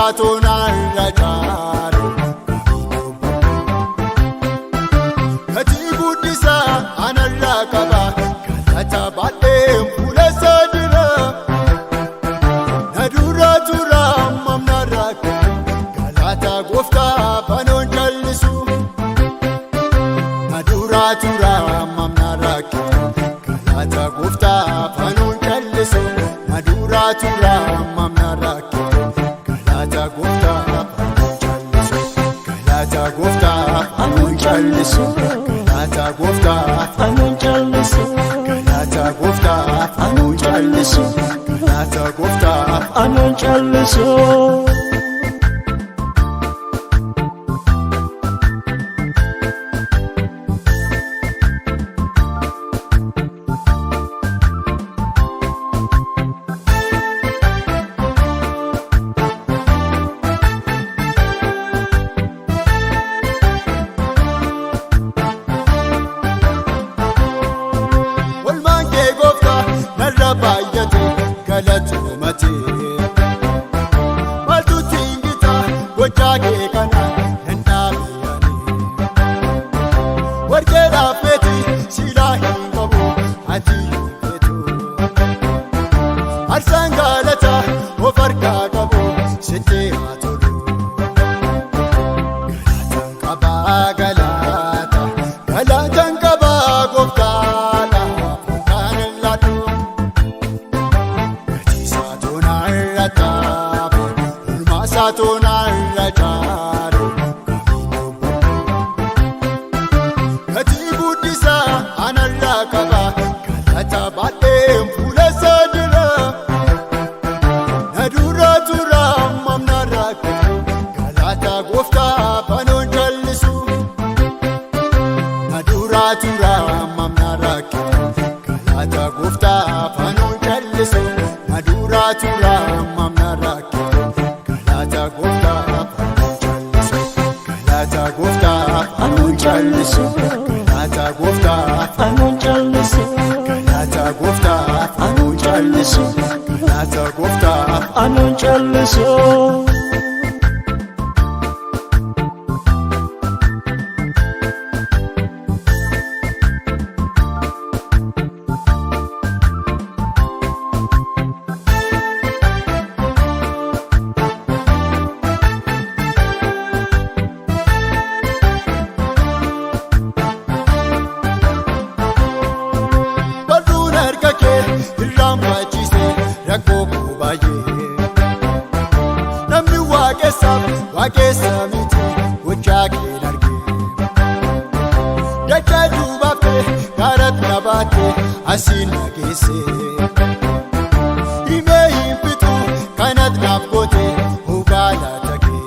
Saatoonaan rajaaru gatii guddisaa anarraa qaba galata baadhee fuula isaa dura na dura tura mamna raakku galata gooftaa fanoon jallisu na dura tura mamna raakku galata gooftaa fanoon jallisu na dura tura mamna raakku galata gooftaa fanoon jallisu galata gooftaa fanoon jallisu galata gooftaa fanoon jallisu galata gooftaa fanoon jallisu. Baay'ate galatoomate maaltu tingita gochaa kee kana hin dhaabiyani warqee dhaabbeeti silaa hin qabu ati hin feetu arsaan galata of harkaa qabu sitti haa tolu galatan qabaa galatan qabaa gooftaadha kan hin laatu. Saatoonaan rajaaru gatii guddisaa anarraa qaba galata baadhee fuula isaa dura na dura tura mamna raakku galata gooftaa fanoon jallisu na dura tura mamna raakku galata gooftaa fanoon jallisu na dura tura mamna raakku. Galata gooftaa fanoon jallisu galata gooftaa fanoon jallisu galata gooftaa fanoon jallisu galata gooftaa fanoon jallisu. Namni waaqessa miti gochaa kee dargee dachaa duubaaftee gaaratti na baattee asiin na geessee himee hin fixu kanatti naaf gootee dhugaa laata kee.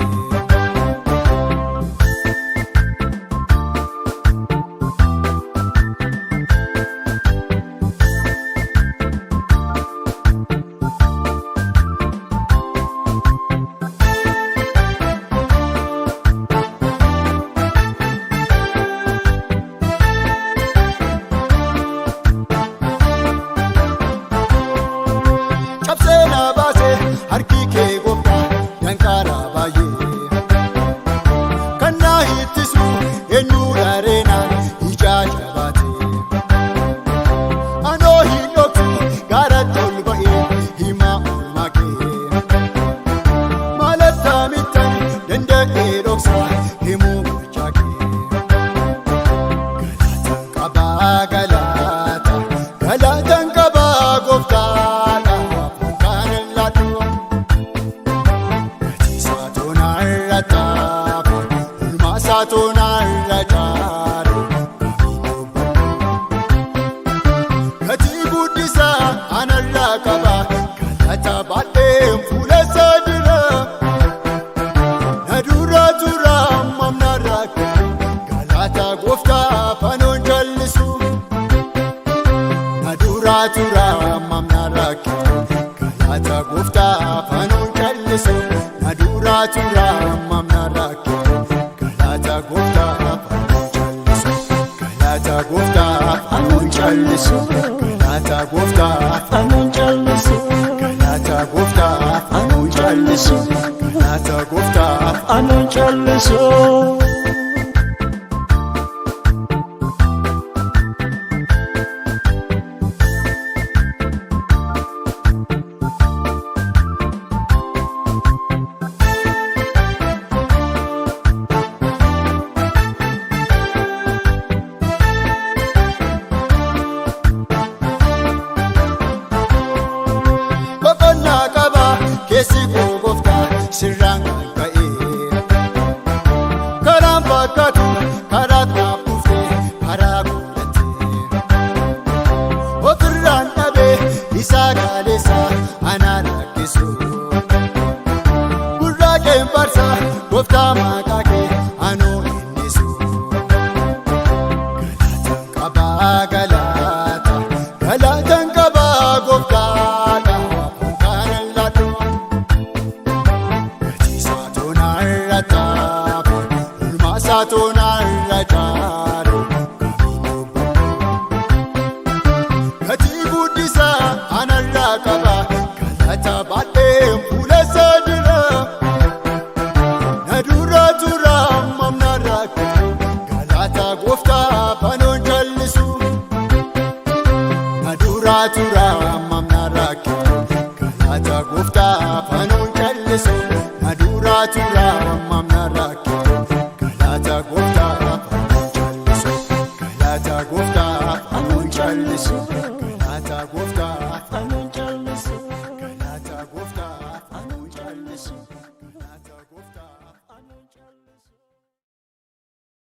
Harki kee gooftaa danqaraa baay'ee kan na ittisu eenyudha reenaan ijaa jabaatee anoo hin dhoksu gaaratti ol ba'ee himaa oolmaa kee maalatti amittan danda'ee dhoksaa himuu gochaa kee galatan qabaa gooftaadha kan hin laatu. Saatoonaan rajaaru gatii guddisaa anarraa qaba galata baadhee fuula isaa dura na dura tura mamna raakku galata gooftaa fanoon jallisu na dura tura mamna raakku galata gooftaa fanoon jallisu na dura tura mamna raakku. Galata gooftaa fanoon jallisu galata gooftaa fanoon jallisu galata gooftaa fanoon jallisu galata fanuun callisu. Keessi koo gooftaa sirraan kan ka'e karaan fakkaatu karaa taaphufee karaa godhatee ofirraan dhabee isaa gaaleessaa anaa rakkisu gurraa kee barsaa gooftaa maqaa kee anuu innisu galaataan qabaa gooftaadha. Saatoonarra jaaru gatii guddisaa anarraa qaba galata baadhee fuulessa jira na dura tura mamna rakkitu galata gooftaa fanuun callisu na dura tura mamna rakkitu galata gooftaa fanuun callisu na dura tura mamna rakkitu. Galata gooftaa fanuun callisu.